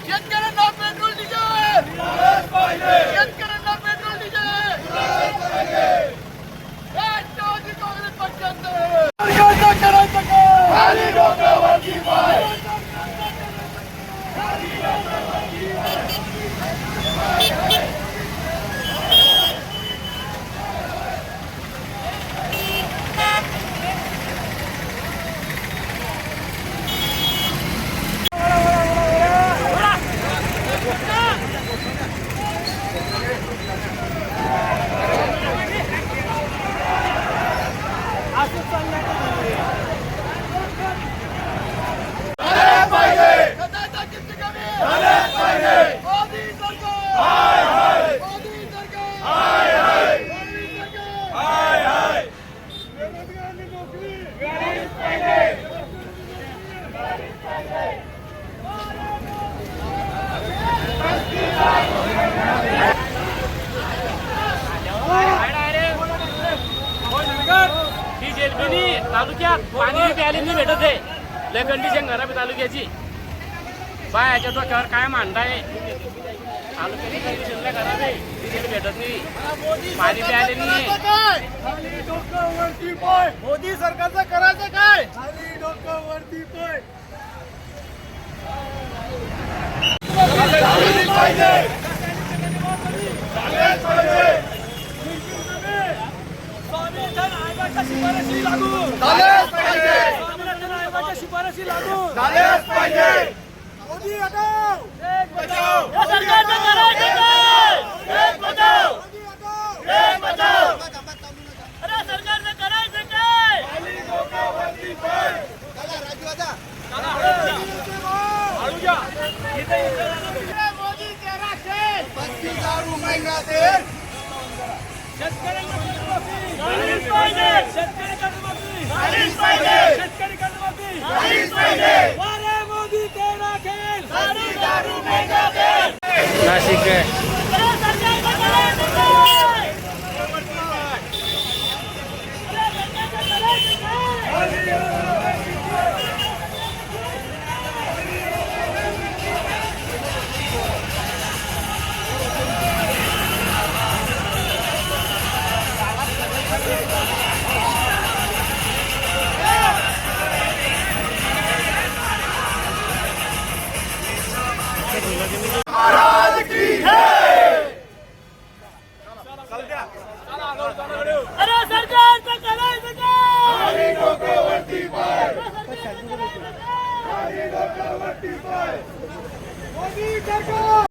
शेतकऱ्यांना petrol diesel शेतकऱ्यांना petrol diesel Rashtrawadi Congress पक्षाचं सरकारचं करायचं काय खाली डोक्यावरती पाय तालुक्यात पाणी प्यायला नाही भेटत आहे. लय कंडिशन खराब आहे तालुक्याची. बायाच्या डोक्यावर काय मांडताय. तालुक्याची कंडिशन लय खराब आहे. डिझेल भेटत नाही, पाणी प्यायला नाही. मोदी सरकारचं करायचं काय खाली डोक्यावरती पाय संविधान आयोगाच्या शिफारशी लागू झाल्याच पाहिजे. संविधान आयोगाच्या शिफारशी लागू झाल्याच पाहिजे. मोदी हटाओ एक बचाओ या सरकारचं करायचं काय एक बचाओ मोदी हटाओ एक बचाओ अरे सरकारचं करायचं काय खाली डोक्यावरती पाय चला राजू दादा चला हळू घ्या इथे मोदी तेरा खेळ 32,000 महंगा तेल शेतकऱ्यांना झालीच पाहिजे. शेतकरी कर्जमाफी झालीच पाहिजे. शेतकरी कर्जमाफी झालीच पाहिजे. वारे मोदी तेरा खेळ 32,000 महंगा तेल नाशिक आहे. महाराज की अरे सरकारचं करायचं काय डोक्यावरती पाय डोक्यावरती पाय मोदी सरकार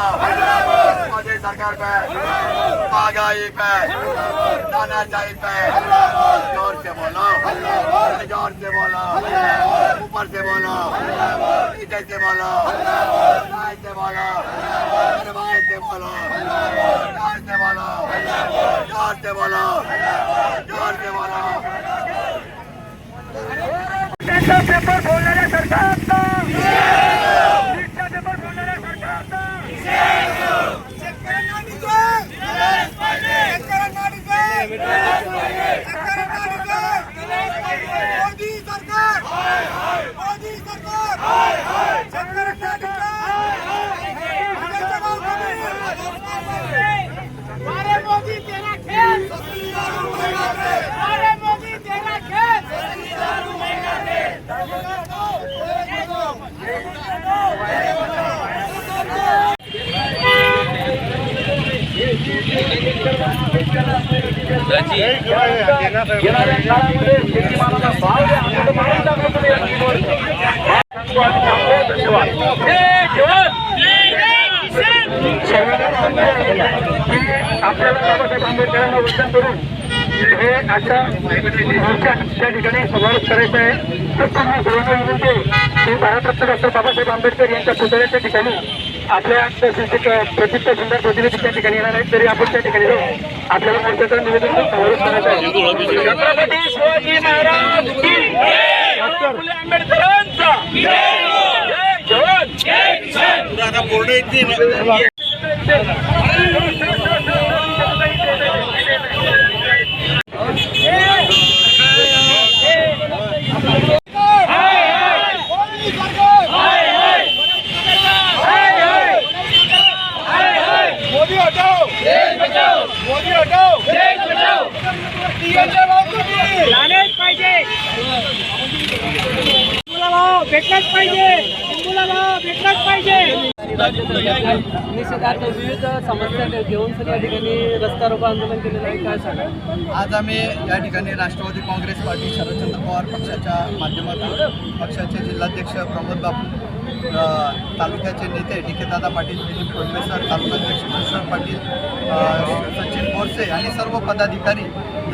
मोदी सरकार पे महंगाई पे तानाशाही पे जोर से बोलो ऊपर से बोलो नीचे से बोलो राय से बोलो दरबार से बोलो कार से बोलो जोर से बोलो पेपर बोलणाऱ्या सरकारचा पेपर बोलणाऱ्या सरकारचा शेतकऱ्यांना मोदी सरकार मोदी सरकार अरे मोदी तेरा खेळ अरे मोदी तेरा खेळ शेतीमालाचा भाव आपल्याला बाबासाहेब आंबेडकरांना वचन करून हे अशा त्या ठिकाणी समावेश करायचा आहे. तर तुम्ही सर्वांना विनंती की भारतरत्न डॉक्टर बाबासाहेब आंबेडकर यांच्या पुतळ्याच्या ठिकाणी आपल्या प्रतिष्ठा सुंदर प्रतिनिधी त्या ठिकाणी येणार आहेत. तरी आपण त्या ठिकाणी जाऊ आपल्याला मोर्चाचं निवेदन समावेश करायचं आहे. छत्रपती शिवाजी महाराज की जय. डॉक्टर आंबेडकरांचा मोदी हटाओ देश बचाओ, मोदी हटाओ देश बचाओ, टीएनचे भाव कमी झालेच पाहिजे, हिंदूला भाव भेटलाच पाहिजे, हिंदूला भाव भेटलाच पाहिजे. निषेधार्थ विविध समस्या घेऊन या ठिकाणी रस्ता रोको आंदोलन केलेलं आहे, काय सांगा? आज आम्ही या ठिकाणी राष्ट्रवादी काँग्रेस पार्टी शरदचंद्र पवार पक्षाच्या माध्यमातून पक्षाचे जिल्हाध्यक्ष प्रमोद बापू, तालुक्याचे नेते निकेतदादा पाटील, दिलीप प्रोफेसर, तालुकाध्यक्ष किशोर पाटील, सचिन बोरसे आणि सर्व पदाधिकारी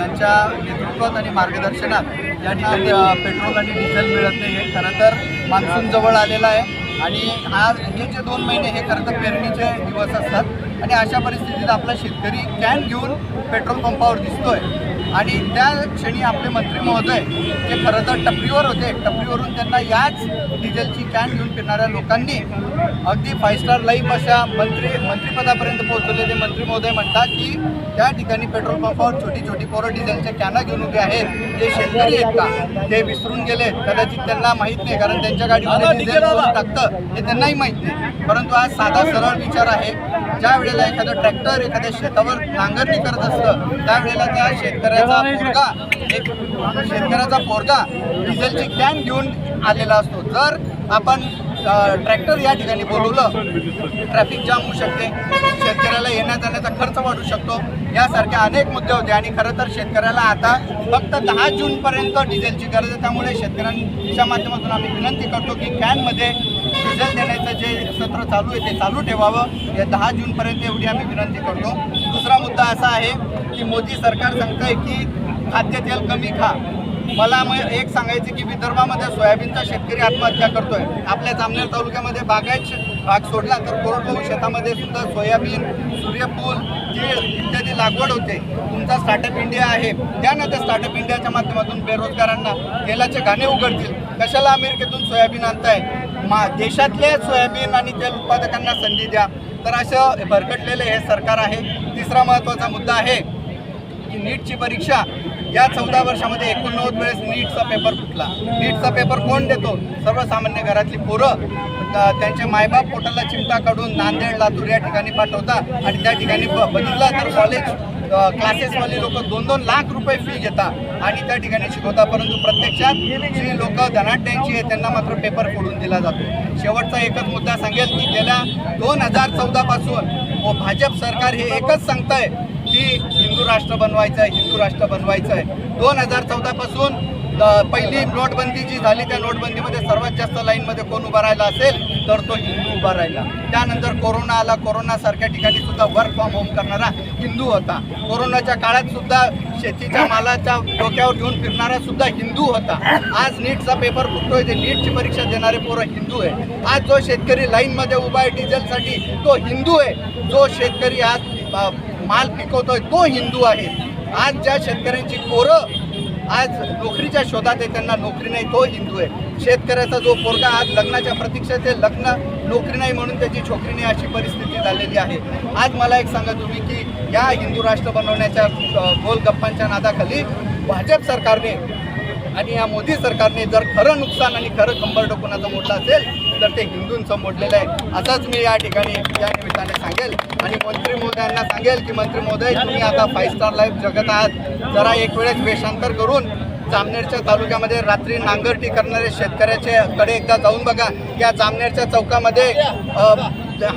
यांच्या नेतृत्वात आणि मार्गदर्शनात या ठिकाणी पेट्रोल आणि डिझेल मिळत नाही आहे. खरं तर मान्सून जवळ आलेला आहे आणि आज हे जे 2 महिने हे खरं तर पेरणीचे दिवस असतात आणि अशा परिस्थितीत आपला शेतकरी कॅन घेऊन पेट्रोल पंपावर दिसतोय आणि त्या क्षणी आपले मंत्री महोदय जे खरं तर टपरीवर होते, टपरीवरून त्यांना याच डिझेलची कॅन घेऊन फिरणाऱ्या लोकांनी अगदी 5 स्टार लाईफ अशा मंत्रिपदापर्यंत पोहोचवले. ते मंत्री महोदय म्हणतात की त्या ठिकाणी पेट्रोल पंपावर छोटी छोटी पोरं डिझेलच्या कॅना घेऊन उभे आहेत, ते शेतकरी आहेत का? ते विसरून गेले, कदाचित त्यांना माहीत नाही, कारण त्यांच्या गाडीमध्ये डिझेल कोण टाकतं हे त्यांनाही माहीत नाही. परंतु आज साधा सरळ विचार आहे, ज्या वेळेला एखादं ट्रॅक्टर एखाद्या शेतावर नांगरणी करत असतं त्यावेळेला त्या शेतकऱ्याचा पोरगा डिझेलची कॅन घेऊन आलेला असतो. जर आपण ट्रॅक्टर या ठिकाणी बोलवलं, ट्रॅफिक जाम होऊ शकते, शेतकऱ्याला येण्या जाण्याचा खर्च वाढू शकतो, यासारखे अनेक मुद्दे होते आणि खरं तर शेतकऱ्याला आता फक्त 10 जूनपर्यंत डिझेलची गरज आहे. त्यामुळे शेतकऱ्यांच्या माध्यमातून आम्ही विनंती करतो की कॅनमध्ये डिझेल देण्याचं जे सत्र चालू आहे ते चालू ठेवावं. या 10 जूनपर्यंत एवढी आम्ही विनंती करतो. दुसरा मुद्दा असा आहे की मोदी सरकार सांगतंय की खाद्यतेल कमी खा. मला एक सांगायचं की विदर्भामध्ये सोयाबीनचा शेतकरी आत्महत्या करतोय. आपल्या जामनेर तालुक्यामध्ये भाग सोडला तर कोरडवाहू शेतामध्ये सुद्धा सोयाबीन, सूर्यफूल, तीळ इत्यादी लागवड होते. तुमचा स्टार्टअप इंडिया आहे, त्यानं त्या स्टार्टअप इंडियाच्या माध्यमातून बेरोजगारांना तेलाचे घाणे उघडतील. कशाला अमेरिकेतून सोयाबीन आणताय? देशातल्या सोयाबीन आणि तेल उत्पादकांना संधी द्या. तर असं भरकटलेले हे सरकार आहे. तिसरा महत्त्वाचा मुद्दा आहे की नीटची परीक्षा या 14 वर्षामध्ये 89 वेळेस नीटचा पेपर फुटला. नीटचा पेपर कोण देतो? सर्वसामान्य घरातली पोरं त्यांचे मायबाप पोटाला चिमटा काढून नांदेड, लातूर या ठिकाणी पाठवतात आणि त्या ठिकाणी बघितलं तर कॉलेज क्लासेसवाले लोक 2-2 लाख रुपये फी घेतात आणि त्या ठिकाणी शिकवतात. परंतु प्रत्यक्षात जी लोक धनाढ्यांची आहे त्यांना मात्र पेपर फोडून दिला जातो. शेवटचा एकच मुद्दा सांगेल की गेल्या 2014 पासून भाजप सरकार हे एकच सांगतंय की हिंदू राष्ट्र बनवायचं आहे, हिंदू राष्ट्र बनवायचं आहे. 2014 पासून पहिली नोटबंदी जी झाली त्या नोटबंदीमध्ये सर्वात जास्त लाईनमध्ये कोण उभा राहिला असेल तर तो हिंदू उभा राहिला. त्यानंतर कोरोना आला, कोरोनासारख्या ठिकाणी सुद्धा वर्क फ्रॉम होम करणारा हिंदू होता. कोरोनाच्या काळात सुद्धा शेतीच्या मालाच्या डोक्यावर घेऊन फिरणारा सुद्धा हिंदू होता. आज नीटचा पेपर फुटतोय, ते नीटची परीक्षा देणारे पोरं हिंदू आहे. आज जो शेतकरी लाईनमध्ये उभा आहे डिझेलसाठी तो हिंदू आहे. जो शेतकरी आज माल पिकवतोय तो हिंदू आहे. आज ज्या शेतकऱ्यांची पोरं आज नोकरीच्या शोधात आहे त्यांना नोकरी नाही तो हिंदू आहे. शेतकऱ्याचा जो पोरगा आज लग्नाच्या प्रतीक्षेत आहे, लग्न नोकरी नाही म्हणून त्याची छोकरी नाही अशी परिस्थिती झालेली आहे. आज मला एक सांगा तुम्ही की या हिंदू राष्ट्र बनवण्याच्या गोलगप्पांच्या नादाखाली भाजप सरकारने आणि या मोदी सरकारने जर खरं नुकसान आणि खरं कंबरडं कोणाचं मोडलं असेल तर ते हिंदूंचं मोडलेलं आहे. असंच मी या ठिकाणी या निमित्ताने सांगेल आणि मंत्री महोदयांना सांगेल की मंत्री महोदय तुम्ही आता 5 स्टार लाईफ जगत आहात. जरा एक वेळेस वेषांतर करून जामनेरच्या तालुक्यामध्ये रात्री नांगरटी करणारे शेतकऱ्याच्या कडे एकदा जाऊन बघा. या जामनेरच्या चौकामध्ये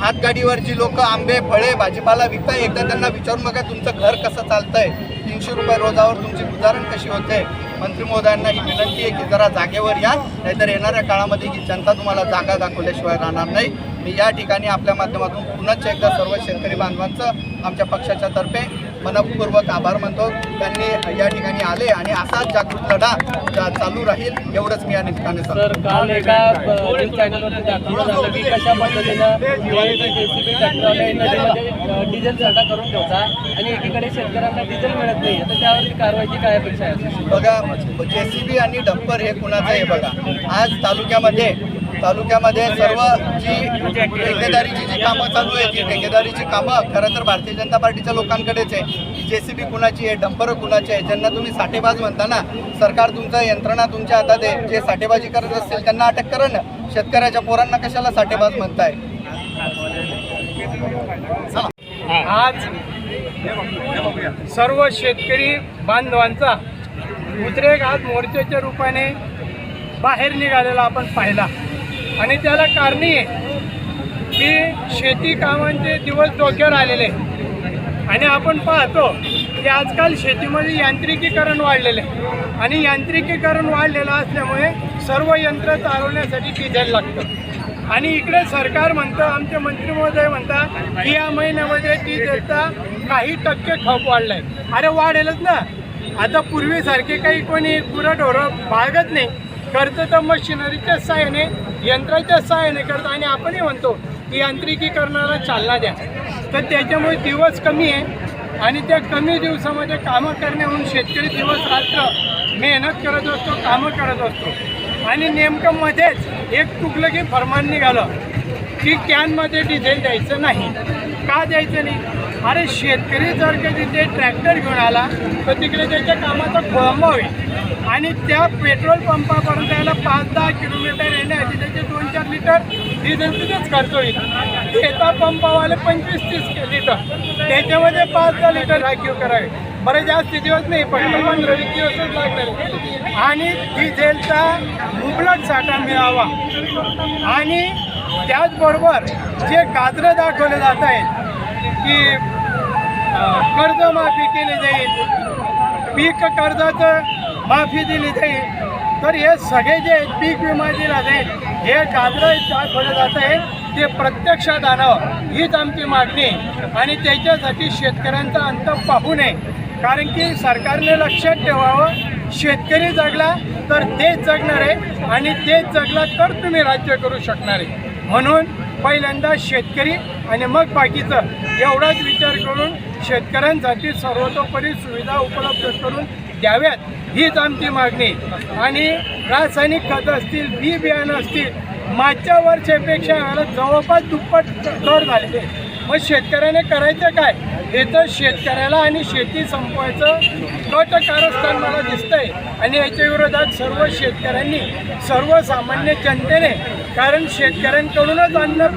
हातगाडीवर जी लोक आंबे, फळे, भाजीपाला विकताय एकदा त्यांना विचारून बघा तुमचं घर कसं चालतंय, 300 रुपये रोजावर तुमची गुजारण कशी होते. मंत्री महोदयांना ही विनंती आहे की जरा जागेवर या, नाहीतर येणाऱ्या काळामध्ये ही जनता तुम्हाला जागा दाखवल्याशिवाय राहणार नाही. मी या ठिकाणी आपल्या माध्यमातून पुन्हा एकदा सर्व शेतकरी बांधवांचं आमच्या पक्षाच्या तर्फे मनपूर्वक आभार मानतो. त्यांनी या ठिकाणी आले आणि असाच जागृत लढा चालू राहील एवढंच मी या निमित्ताने सांगतो. सर, काल एका न्यूज चॅनलवरती दाखवलं झालं की कशा पद्धतीनं दिवाळीचं JCB ट्रॅक्टरवाले नदीमध्ये डिझेल साठा करून ठेवता आणि एकीकडे शेतकऱ्यांना डिझेल मिळत नाही. तर त्यावरती कारवाईची काय अपेक्षा आहे? बघा, JCB आणि डंपर हे कुणाचं आहे बघा. आज तालुक्यामध्ये तालुक्यामध्ये सर्व जी ठेकेदारीची जी कामं चालू आहे ती ठेकेदारीची कामं खरं तर भारतीय जनता पार्टीच्या लोकांकडेच आहे. JCB कुणाची आहे, डंपर कुणाची आहे, ज्यांना तुम्ही साठेबाज म्हणता ना, सरकार तुमचं यंत्रणा तुमच्या हातात आहे. जे साठेबाजी करत असतील त्यांना अटक करा ना. शेतकऱ्याच्या पोरांना कशाला साठेबाज म्हणताय? आज सर्व शेतकरी बांधवांचा उद्रेक आज मोर्चाच्या रूपाने बाहेर निघालेला आपण पाहिला आणि त्याला कारणी आहे की शेती कामांचे दिवस डोक्यावर आलेले आणि आपण पाहतो की आजकाल शेतीमध्ये यांत्रिकीकरण वाढलेले आणि यांत्रिकीकरण वाढलेलं असल्यामुळे सर्व यंत्र चालवण्यासाठी डिझेल लागतं आणि इकडे सरकार म्हणतं, आमचे मंत्री महोदय म्हणतात की या महिन्यामध्ये डिझेलचा काही टक्के खप वाढलाय. अरे वाढेलच ना. आता पूर्वीसारखे काही कोणी गुरंढोरं बाळगत नाही, करतं तर मशिनरीच्या सहाय्याने, यंत्राच्या सहाय्याने करतं आणि आपणही म्हणतो की यांत्रिकीकरणाला चालना द्या. तर त्याच्यामुळे दिवस कमी आहे आणि त्या कमी दिवसामध्ये कामं करण्याहून शेतकरी दिवस रात्र मेहनत करत असतो, कामं करत असतो आणि नेमकं मध्येच एक तुगलकी फरमान निघालं की कॅनमध्ये डिझेल द्यायचं नाही. का द्यायचं नाही? अरे शेतकरी जर कधी ते ट्रॅक्टर घेऊन आला तर तिकडे त्याच्या कामाचा खोळंबा होईल आणि त्या पेट्रोल पंपापर्यंत यायला 5-10 किलोमीटर येण्यासाठी त्याचे 2-4 लिटर डिझेल तिथेच खर्च होईल. एका पंपावाले 25-30 लिटर, त्याच्यामध्ये 5-10 लिटर राखीव करावे. बरे जास्त दिवस नाही, फक्त 15-20 दिवसच लागणार आणि डिझेलचा मुबलक साठा मिळावा. आणि त्याचबरोबर जे गाजरं दाखवले जात आहेत की कर्जमाफी केली जाईल, पीक कर्जाचं माफी दिली जाईल, तर हे सगळे जे पीक विमा दिला जाईल हे गाजरं दाखवलं जात आहे ते प्रत्यक्षात आणावं हीच आमची मागणी आहे. आणि त्याच्यासाठी शेतकऱ्यांचा अंत पाहू नये, कारण की सरकारने लक्षात ठेवावं, शेतकरी जगला तर तेच जगणार आहे आणि तेच जगला तर तुम्ही राज्य करू शकणार आहे. म्हणून पहिल्यांदा शेतकरी आणि मग बाकीचं एवढाच विचार करून शेतकऱ्यांसाठी सर्वतोपरी सुविधा उपलब्ध करून द्याव्यात हीच आमची मागणी. आणि रासायनिक खतं असतील, बी बियाणं असतील, मागच्या वर्षापेक्षा जवळपास दुप्पट दर झालेले. मग शेतकऱ्याने करायचं काय? हे तर शेतकऱ्याला आणि शेती संपवायचं कट कारस्थान मला दिसतंय आणि याच्या विरोधात सर्व शेतकऱ्यांनी, सर्वसामान्य जनतेने, कारण शेतकऱ्यांकडूनच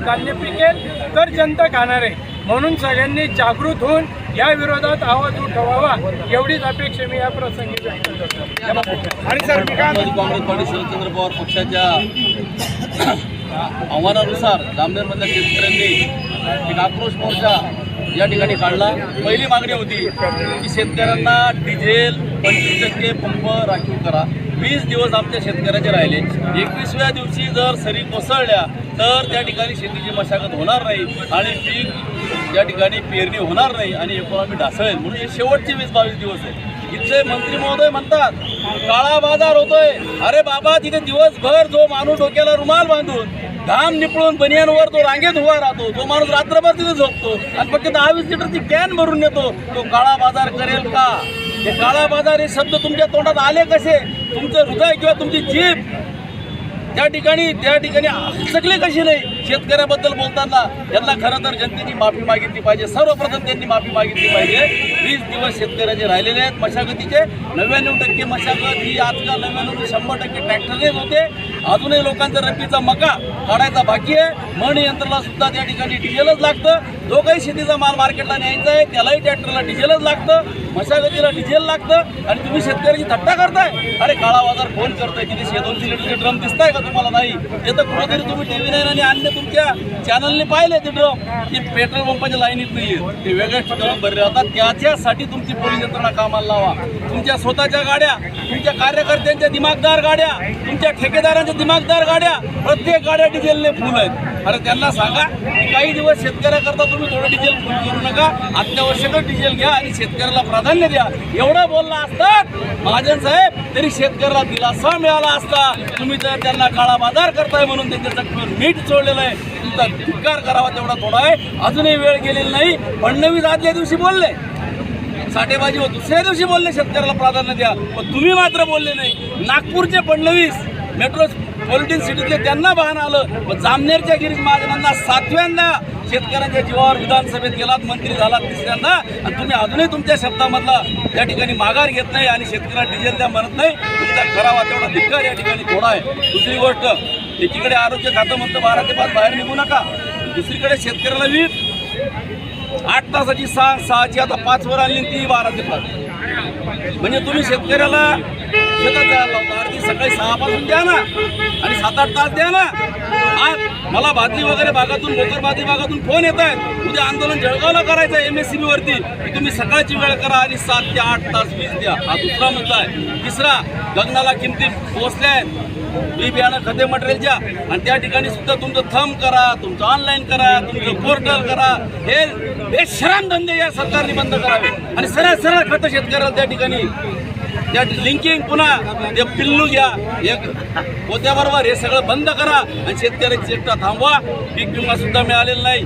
धान्य पिकेल तर जनता खाणार आहे, म्हणून सगळ्यांनी जागृत होऊन या विरोधात आवाज उठवावा एवढीच अपेक्षा मी या प्रसंगी व्यक्त करतो. आणि सर काँग्रेस पार्टी शरदचंद्र पवार पक्षाच्या आव्हानानुसार जामनेरमधल्या शेतकऱ्यांनी एक आक्रोश मोर्चा या ठिकाणी काढला. पहिली मागणी होती की शेतकऱ्यांना डिझेल 25% पंप राखीव करा. 20 दिवस आमच्या शेतकऱ्याचे राहिले. 21व्या दिवशी जर सरी कोसळल्या तर त्या ठिकाणी शेतीची मशागत होणार नाही आणि पीक या ठिकाणी पेरणी होणार नाही आणि इकॉनॉमी ढासळेल. म्हणून हे शेवटचे 20-22 दिवस आहे. इथले मंत्री महोदय म्हणतात काळा बाजार होतोय. अरे बाबा, तिथे दिवसभर जो माणूस डोक्याला रुमाल बांधून घाम निपळून बनियांवर तो रांगेत उभा राहतो, तो माणूस रात्रभर तिथे झोपतो आणि फक्त 10-20 लिटरची कॅन भरून नेतो, तो काळा बाजार करेल का? हे काळा बाजार हे शब्द तुमच्या तोंडात आले कसे? तुमचं हृदय किंवा तुमची जीभ त्या ठिकाणी हसकले कशी नाही? शेतकऱ्याबद्दल बोलताना यांना खरं तर जनतेची माफी मागितली पाहिजे. सर्वप्रथम त्यांनी माफी मागितली पाहिजे. 20 दिवस शेतकऱ्याचे राहिलेले आहेत मशागतीचे. 99% मशागत ही आजकाल 99-100% ट्रॅक्टरनेच होते. अजूनही लोकांचा रब्बीचा मका काढायचा बाकी आहे. मळणी यंत्राला सुद्धा त्या ठिकाणी डिझेलच लागतं. जो काही शेतीचा माल मार्केटला न्यायचा आहे त्यालाही ट्रॅक्टरला डिझेलच लागतं, मशागतीला डिझेल लागतं आणि तुम्ही शेतकऱ्याची थट्टा करताय. अरे काळा बाजार कोण करतोय? तिथे 200 लिटरचे ड्रम दिसताय का तुम्हाला? नाही. ते तर कुठेतरी तुम्ही TV 9 आणि अन्य तुमच्या चॅनलने पाहिले ते ड्रम. ते पेट्रोल पंपाच्या लाईनीत नाही आहे, ते वेगळ्याच ठिकाणी भरले जातात. त्याच्यासाठी तुमची पोलीस यंत्रणा कामाला लावा. तुमच्या स्वतःच्या गाड्या, तुमच्या कार्यकर्त्यांच्या दिमागदार गाड्या, तुमच्या ठेकेदारांच्या दिमागदार गाड्या, प्रत्येक गाड्या डिझेलने फुल आहेत. अरे त्यांना सांगा की काही दिवस शेतकऱ्याकरता तुम्ही थोडं डिझेल फुल करू नका, अत्यावश्यकच डिझेल घ्या आणि शेतकऱ्याला प्राधान्य द्या. एवढं बोलला असतात महाजन साहेब तरी शेतकऱ्याला दिलासा मिळाला असता. तुम्ही तर त्यांना काळा बाजार करताय म्हणून त्यांच्या जखमेवर मीठ सोडलेलं आहे. तुमचा धिक्कार करावा तेवढा थोडा आहे. अजूनही वेळ गेलेली नाही. फडणवीस आदल्या दिवशी बोलले साठेबाजी व दुसऱ्या दिवशी बोलले शेतकऱ्याला प्राधान्य द्या, पण तुम्ही मात्र बोलले नाही. नागपूरचे फडणवीस मेट्रो पॉलिटिक्स सिटीतले त्यांना बहाणं आलं. पण जामनेरच्या गिरीश महाजनांना 7व्यांदा शेतकऱ्यांच्या जीवावर विधानसभेत गेलात, मंत्री झालात 3ऱ्यांदा, आणि तुम्ही अजूनही तुमच्या शब्दामधला त्या ठिकाणी माघार घेत नाही आणि शेतकऱ्याला डिझेल द्या म्हणत नाही. तुमचा खरा तेवढा धिक्कार या ठिकाणी थोडा आहे. दुसरी गोष्ट, एकीकडे आरोग्य खातं म्हणतं 12 ते 5 बाहेर निघू नका, दुसरीकडे शेतकऱ्याला वीज 8 तासाची 6ची आता 5 वर आली, ती 12 ते 5. म्हणजे तुम्ही शेतकऱ्याला शेतात जायला लावता. अर्धी सकाळी 6 पासून द्या ना आणि 7-8 तास द्या ना. आज मला भाजी वगैरे भागातून, भोकरबादी भागातून फोन येत आहेत, उद्या आंदोलन जळगावला करायचं आहे MSCB वरती, की तुम्ही सकाळची वेळ करा आणि 7 ते 8 तास वीज द्या. हा दुसरा मुद्दा आहे. तिसरा, गगनाला किमती पोहोचल्या आहेत बी बियाणं खते मटेरियलच्या, आणि त्या ठिकाणी सुद्धा तुमचं थंब करा, तुमचं ऑनलाईन करा, तुमचं पोर्टल करा. हे बेशरम धंदे या सरकारने बंद करावे आणि सरळ सरळ खतं शेतकऱ्याला त्या ठिकाणी त्या लिंकिंग, पुन्हा ते पिल्लू घ्या एक पोत्याबरोबर, हे सगळं बंद करा आणि शेतकऱ्याची चेष्टा थांबवा. पीक विमा सुद्धा मिळालेला नाही,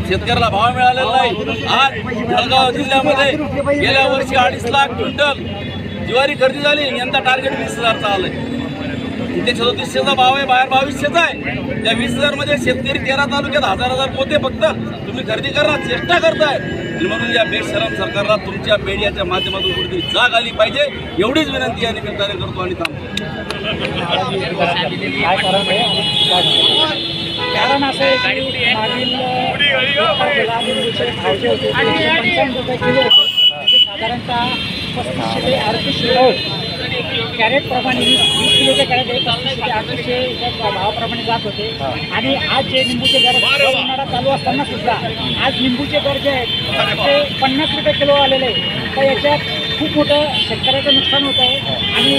शेतकऱ्याला भाव मिळालेला नाही. आज जळगाव जिल्ह्यामध्ये गेल्या वर्षी 2.5 लाख क्विंटल ज्वारी खरेदी झाली, यंदा टार्गेट 20,000चा आलंय. इथे 3700चा भाव आहे, बाहेर 2200चा आहे. त्या 20,000 मध्ये शेतकरी 13 तालुक्यात 1000 पोते फक्त तुम्ही खरेदी करा, चेष्टा करताय. आणि म्हणून या बेशरम सरकारला तुमच्या मीडियाच्या माध्यमातून कुठेतरी जाग आली पाहिजे, एवढीच विनंती या निमित्ताने करतो आणि थांबतो. कारण असं आहे की मागील लिंबूचे भाव जे होते ते 55 रुपये किलो होते. म्हणजे साधारणतः 3500 ते 3800 कॅरेटप्रमाणे 20 किलोचे कॅरेट 3500 ते 3800 भावाप्रमाणे जात होते. आणि आज जे लिंबूचे दर उन्हाळा चालू असताना सुद्धा आज लिंबूचे दर जे आहेत ते 50 रुपये किलो आलेले आहे. तर याच्यात खूप मोठं शेतकऱ्याचं नुकसान होत आहे आणि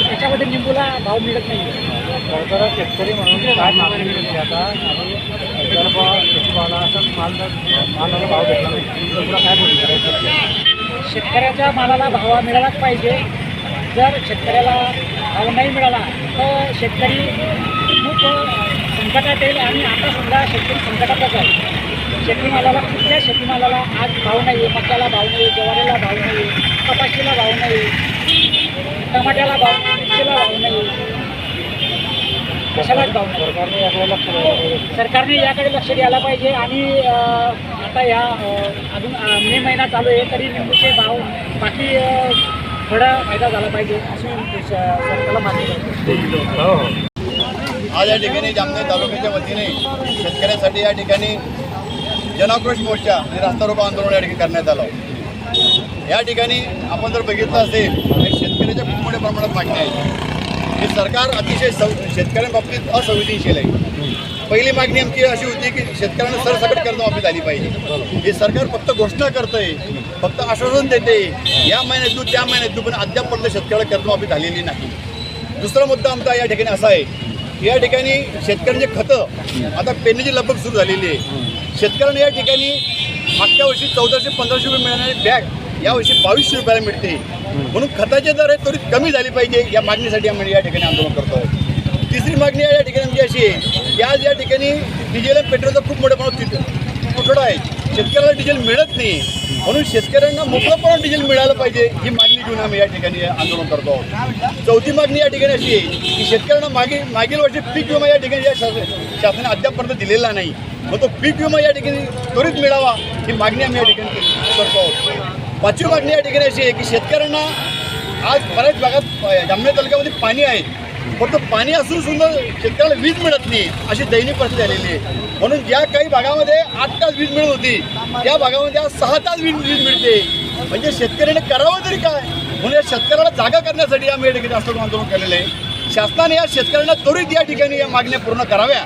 त्याच्यामध्ये लिंबूला भाव मिळत नाही. शेतकरी म्हणून काय मागणी केली आता आणि जर शेतीमाला असं मालाला भाव भेटला नाही तर काय बोलू करायचं? शेतकऱ्याच्या मालाला भाव मिळालाच पाहिजे. जर शेतकऱ्याला भाव नाही मिळाला तर शेतकरी खूप संकटात येईल आणि आता सुद्धा शेतकरी संकटातच आहे. शेतीमालाला, कुठल्या शेतीमालाला आज भाव नाही आहे. मक्याला भाव नाही, ज्वारीला भाव नाही, कपाशीला भाव नाही, टमाट्याला भाव नाही, मिरचीला भाव नाही, कशालाच भाव नाही. सरकारने याकडे लक्ष द्यायला पाहिजे. आणि आता या अजून मे महिना चालू आहे तरी लिंबूचे भाव बाकी थोडा फायदा झाला पाहिजे अशी सरकारला मागणी करतो. आज या ठिकाणी जामनेर तालुक्याच्या वतीने शेतकऱ्यांसाठी या ठिकाणी जनाक्रोश मोर्चा आणि रास्ता रोको आंदोलन या ठिकाणी करण्यात आलं. या ठिकाणी आपण जर बघितलं असेल तर शेतकऱ्याच्या खूप मोठ्या प्रमाणात मागण्या आहेत. हे सरकार अतिशय शेतकऱ्यांबाबतीत असंवेदनशील आहे. पहिली मागणी आमची अशी होती की शेतकऱ्यांना सरसकट कर्जमाफी झाली पाहिजे. हे सरकार फक्त घोषणा करतंय, फक्त आश्वासन देते, या महिन्यात देऊ त्या महिन्यात देऊ, पण अद्यापपर्यंत शेतकऱ्याला कर्जमाफी झालेली नाही. दुसरा मुद्दा आमचा या ठिकाणी असा आहे की या ठिकाणी शेतकऱ्यांचे खतं आता पेरणीची लगबग सुरू झालेली आहे. शेतकऱ्यांना या ठिकाणी मागच्या वर्षी 1400-1500 रुपये मिळणारी बॅग यावर्षी 2200 रुपयाला मिळते. म्हणून खताचे दर आहे त्वरित कमी झाली पाहिजे, या मागणीसाठी आम्ही या ठिकाणी आंदोलन करतो. तिसरी मागणी या ठिकाणी आमची अशी आहे की आज या ठिकाणी डिझेल आणि पेट्रोलचा खूप मोठ्या प्रमाणात तुटवडा आहे. शेतकऱ्याला डिझेल मिळत नाही, म्हणून शेतकऱ्यांना मोकळंपणा डिझेल मिळालं पाहिजे ही मागणी घेऊन आम्ही या ठिकाणी आंदोलन करतो आहोत. चौथी मागणी या ठिकाणी अशी आहे की शेतकऱ्यांना मागील वर्षी पीक विमा या ठिकाणी या शासनाने अद्यापपर्यंत दिलेला नाही, मग तो पीक विमा या ठिकाणी त्वरित मिळावा ही मागणी आम्ही या ठिकाणी करतो आहोत. पाचवी मागणी या ठिकाणी अशी आहे की शेतकऱ्यांना आज बऱ्याच भागात जामनेर तालुक्यामध्ये पाणी आहे, फक्त पाणी असून सुद्धा शेतकऱ्याला वीज मिळत नाही अशी दयनीय परिस्थिती झालेली आहे. म्हणून ज्या काही भागामध्ये 8 तास वीज मिळत होती त्या भागामध्ये आज 6 तास वीज मिळते. म्हणजे शेतकऱ्याने करावं तरी काय? म्हणून या शेतकऱ्याला जागा करण्यासाठी आम्ही या ठिकाणी जास्त आंदोलन केलेलं आहे. शासनाने या शेतकऱ्यांना त्वरित या ठिकाणी या मागण्या पूर्ण कराव्या.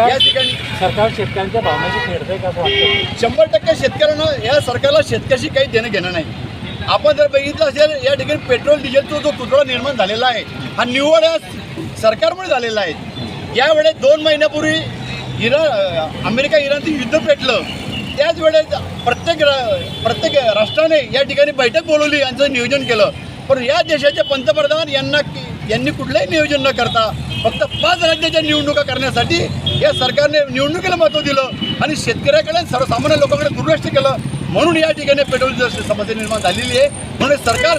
या ठिकाणी सरकार शेतकऱ्यांच्या भावनाशी खेळतंय का असं वाटतं? 100% शेतकऱ्यांना या सरकारला शेतकऱ्याशी काही देणं घेणं नाही. आपण जर बघितलं असेल या ठिकाणी पेट्रोल डिझेलचा जो तुटवडा निर्माण झालेला आहे हा निव्वळ या सरकारमुळे झालेला आहे. यावेळेस 2 महिन्यापूर्वी अमेरिका इराणचं युद्ध पेटलं, त्याच वेळेस प्रत्येक राष्ट्राने या ठिकाणी बैठक बोलवली, यांचं नियोजन केलं. पण या देशाचे पंतप्रधान यांनी कुठलंही नियोजन न करता फक्त 5 राज्याच्या निवडणुका करण्यासाठी या सरकारने निवडणुकीला महत्त्व दिलं आणि शेतकऱ्याकडे सर्वसामान्य लोकांकडे दुर्लक्ष केलं. म्हणून या ठिकाणी पेट्रोलची समस्या निर्माण झालेली आहे. म्हणून सरकार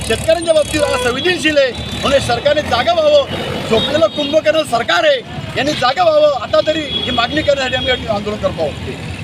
शेतकऱ्यांच्या बाबतीत संवेदनशील आहे, म्हणून सरकारने जागा व्हावं. झोपलेलं कुंभकर्ण सरकार आहे, यांनी जागा व्हावं. आता तरी ही मागणी करण्यासाठी आम्ही आंदोलन करतो आहोत.